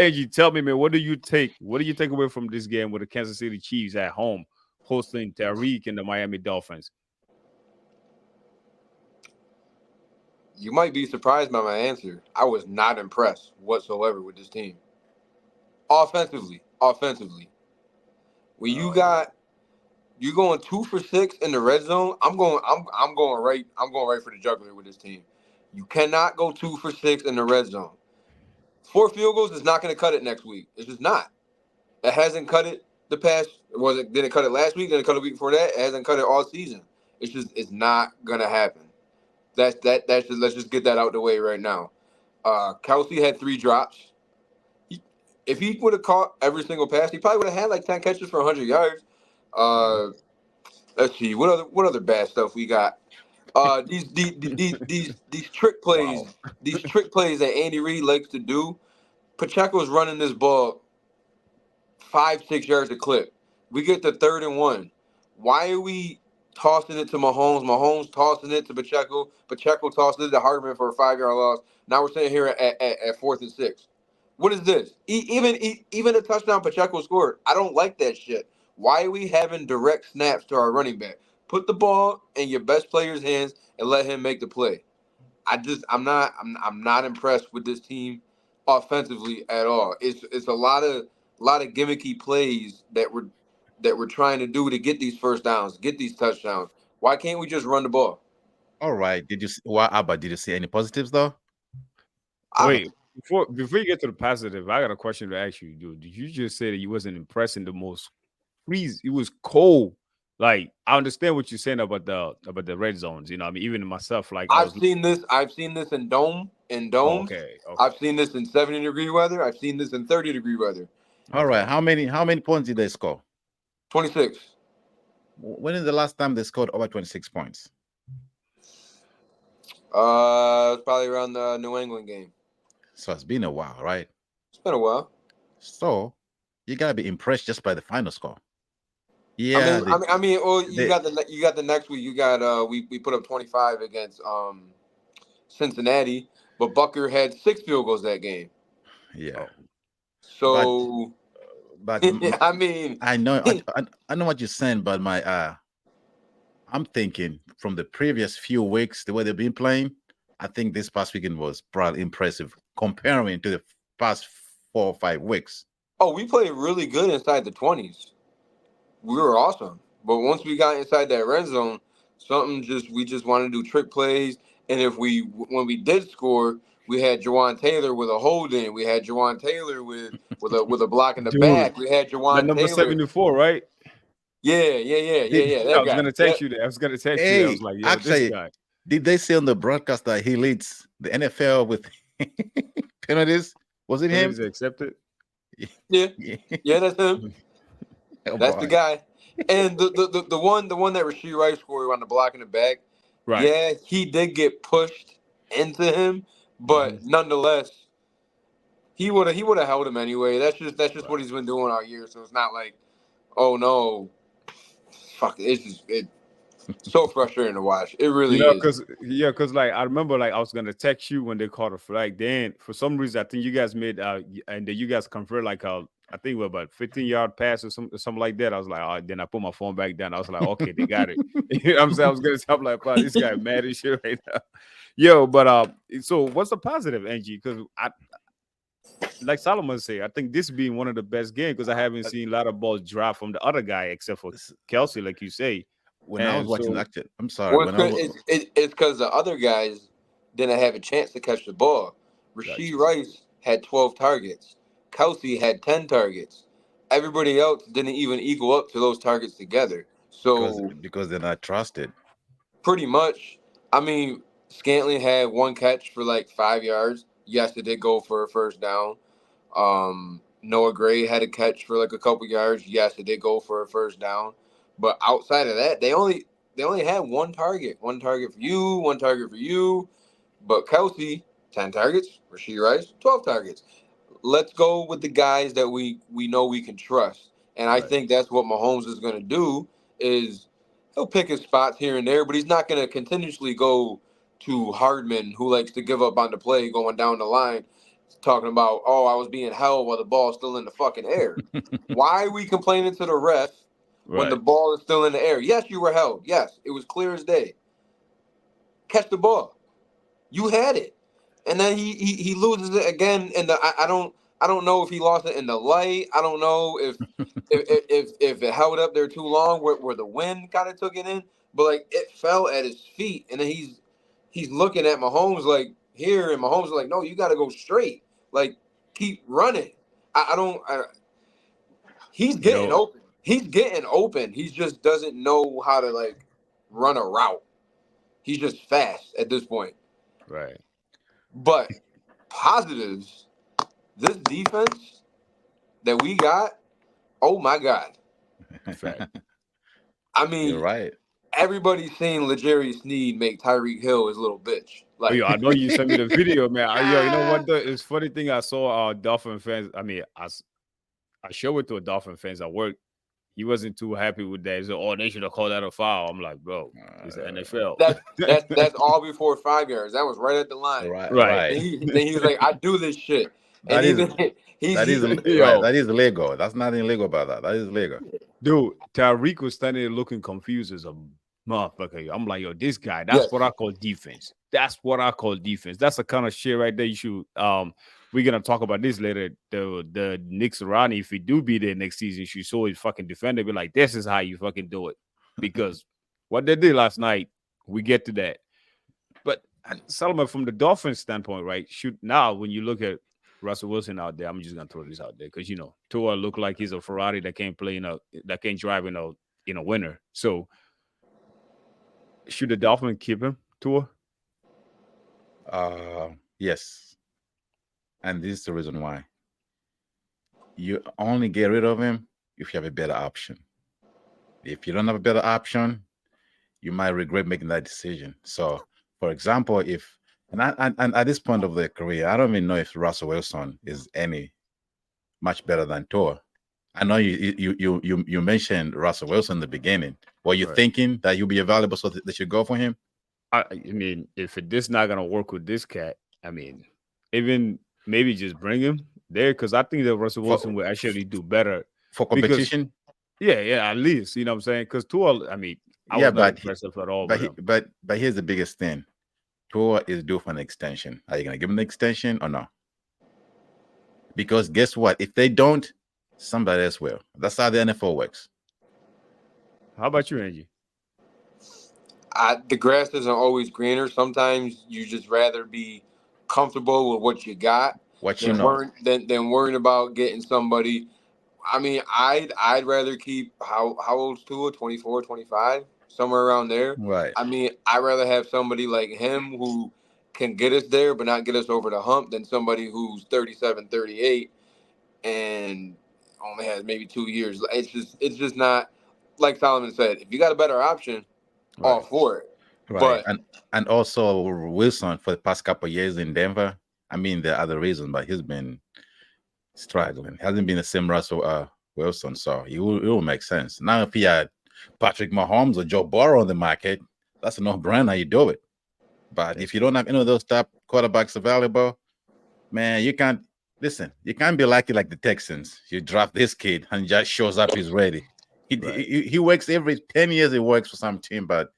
Angie, tell me, man, what do you take? What do you take away from this game with the Kansas City Chiefs at home hosting Tariq and the Miami Dolphins? You might be surprised by my answer. I was not impressed whatsoever with this team. Offensively. When Oh yeah. you going 2 for 6 in the red zone, I'm going right. I'm going right for the jugular with this team. You cannot go 2 for 6 in the red zone. 4 field goals is not going to cut it next week. It's just not. It hasn't cut it the past. Was it? Did it cut it last week? Did it cut a week before that? It hasn't cut it all season. It's not gonna happen. That's just let's just get that out the way right now. Kelsey had 3 drops. If he would have caught every single pass, he probably would have had like 10 catches for 100 yards. Mhm. Uh, let's see what other bad stuff we got. These trick plays, Wow. these trick plays that Andy Reid likes to do. Pacheco's running this ball 5-6 yards a clip. We get the 3rd and 1. Why are we tossing it to Mahomes? Mahomes tossing it to Pacheco. Pacheco tossing it to Hardman for a 5 yard loss. Now we're sitting here at 4th and 6. What is this? Even a touchdown Pacheco scored. I don't like that shit. Why are we having direct snaps to our running back? Put the ball in your best player's hands and let him make the play. I'm not impressed with this team offensively at all. It's a lot of gimmicky plays that we're trying to do to get these first downs, get these touchdowns. Why can't we just run the ball? All right. What about did you see any positives though? I, Wait, before you get to the positive, I got a question to ask you, dude. Did you just say that you wasn't impressed in the most freeze? It was cold. Like I understand what you're saying about the red zones. You know, I mean, even myself, like I I've was. seen this. I've seen this in Oh, domes. okay, okay. I've seen this in 70-degree weather. I've seen this in 30-degree weather. All right. Okay. How many points did they score? 26. When is the last time they scored over 26 points? It's probably around the New England game. So it's been a while, right? It's been a while. So you gotta be impressed just by the final score. I Yeah, mean, I mean, I mean. Well, you they got the next week. You got we put up 25 against Cincinnati, but Bucker had 6 field goals that game. yeah. Oh, But So but I mean, I know I know what you're saying, but my I'm thinking from the previous few weeks, the way they've been playing, I think this past weekend was probably impressive comparing to the past 4 or 5 weeks. oh, we played really good inside the 20s. We were awesome, but once we got inside that red zone, we just wanted to do trick plays. And if we when we did score, we had Jawan Taylor with a hold in. We had Jawan Taylor with a block in the dude, back. We had that Jawan number Taylor. 74, right? Did Yeah. I That was guy. gonna text Yep. you that. I was gonna text you that. I was hey, like, yo, this actually, guy. did they say on the broadcast that he leads the NFL with penalties? Was it him? Penalties accepted. Yeah. Yeah. Yeah, that's him. Oh That's the boy. guy. And the one that Rasheed Rice scored on the block in the back, Right. yeah, he did get pushed into him, Hmm. but nonetheless, he would have held him anyway. That's just what Right. he's been doing all year. So it's not like, oh no, fuck. It's so frustrating to watch. It You really know, is. cause like I remember, like I was gonna text you when they called a flag. Then for some reason, I think you guys made and then you guys convert like I think what about 15-yard pass or something like that. I was like, oh, then I put my phone back down. I was like, okay, they got it. You know what I'm saying? I was gonna say, I'm like, wow, this guy mad as shit right now. Yo, but so what's the positive, Angie? Because I like Solomon say, I think this being one of the best games because I haven't seen a lot of balls drop from the other guy except for This- Kelsey, like you say. When I was And watching so actually, I'm sorry. Well, When I was it's because the other guys didn't have a chance to catch the ball. got Rasheed you. Rice had 12 targets. Kelsey had 10 targets. Everybody else didn't even equal up to those targets together. because So because they're not trusted. pretty much, I mean, Scantling had one catch for like 5 yards. Yes, it did go for a first down. Noah Gray had a catch for like a couple yards. Yes, it did go for a first down. But outside of that, they only had one target. One target for you, one target for you. But Kelsey, 10 targets. Rasheed Rice, 12 targets. Let's go with the guys that we know we can trust. And I Right. think that's what Mahomes is going to do is he'll pick his spots here and there, but he's not going to continuously go to Hardman, who likes to give up on the play going down the line. talking about, oh, I was being held while the ball's still in the fucking air. Why are we complaining to the ref when the Right. ball is still in the air? Yes, you were held. Yes, it was clear as day. Catch the ball. You had it. And then he loses it again. And I don't know if he lost it in the light. I don't know if it held up there too long where the wind kind of took it in. But like it fell at his feet, and then he's looking at Mahomes like here, and Mahomes is like, no, you got to go straight, like keep running. I don't. He's You getting know, open. He's getting open. He just doesn't know how to like run a route. He's just fast at this point. right. But positives, this defense that we got, oh my God. Fact. I You're mean, right. everybody's seen L'Jarius Sneed make Tyreek Hill his little bitch. Oh, Like, yo, I know you sent me the video, man. Yo, you know what? It's funny thing. I saw Dolphin fans. I mean, I showed it to a Dolphin fans at work. He wasn't too happy with that. He said, "Oh, they should have called that a foul." I'm like, bro, it's the NFL. that's all before 5 yards. That was right at the line. Right, Right. right. Then he was like, I do this shit. And That is even that is right. Yo, That is legal. That's nothing illegal about that. That is legal. dude, Tyreek was standing there looking confused as a motherfucker. I'm like, yo, this guy, that's Yes. what I call defense. That's what I call defense. That's the kind of shit right there. You should we're gonna talk about this later. The Nick Sirianni, if he do be there next season, you saw his fucking defender be like, this is how you fucking do it. Because what they did last night, we get to that. But Solomon, from the Dolphins standpoint, right? Shoot, now when you look at Russell Wilson out there, I'm just gonna throw this out there because you know Tua look like he's a Ferrari that can't play that can't drive in a winter. So should the Dolphins keep him, Tua? Yes. And this is the reason why. You only get rid of him if you have a better option. If you don't have a better option, you might regret making that decision. So, for example, if and at this point of their career, I don't even know if Russell Wilson is any much better than Tua. I know you mentioned Russell Wilson in the beginning. Were you Right. thinking that he'll be available so they should go for him? I mean, if this not gonna work with this cat, I mean, even maybe just bring him there because I think that Russell Wilson will actually do better For because competition? yeah, at least you know what I'm saying. Because Tua, I mean, I Yeah, was not but impressed at all but with him. but here's the biggest thing. Tua is due for an extension. Are you gonna give him the extension or no? Because guess what? If they don't, somebody else will. That's how the NFL works. How about you, Angie? The grass isn't always greener. Sometimes you just rather be comfortable with what you got What you know. than worrying about getting somebody. I mean, I'd rather keep how old's Tua? 24, 25, somewhere around there. Right. I mean, I'd rather have somebody like him who can get us there but not get us over the hump than somebody who's 37, 38 and only has maybe 2 years. It's just not like Solomon said. If you got a better option, all Right. for it. Right. But And also Wilson for the past couple of years in Denver. I mean, there are other reasons, but he's been struggling. Hasn't been the same Russell Wilson, so it will make sense. Now, if he had Patrick Mahomes or Joe Burrow on the market, that's a no-brainer. You do it. But if you don't have any of those top quarterbacks available, man, you can't listen. You can't be lucky like the Texans. You draft this kid and just shows up, he's ready. He works every 10 years. He works for some team, but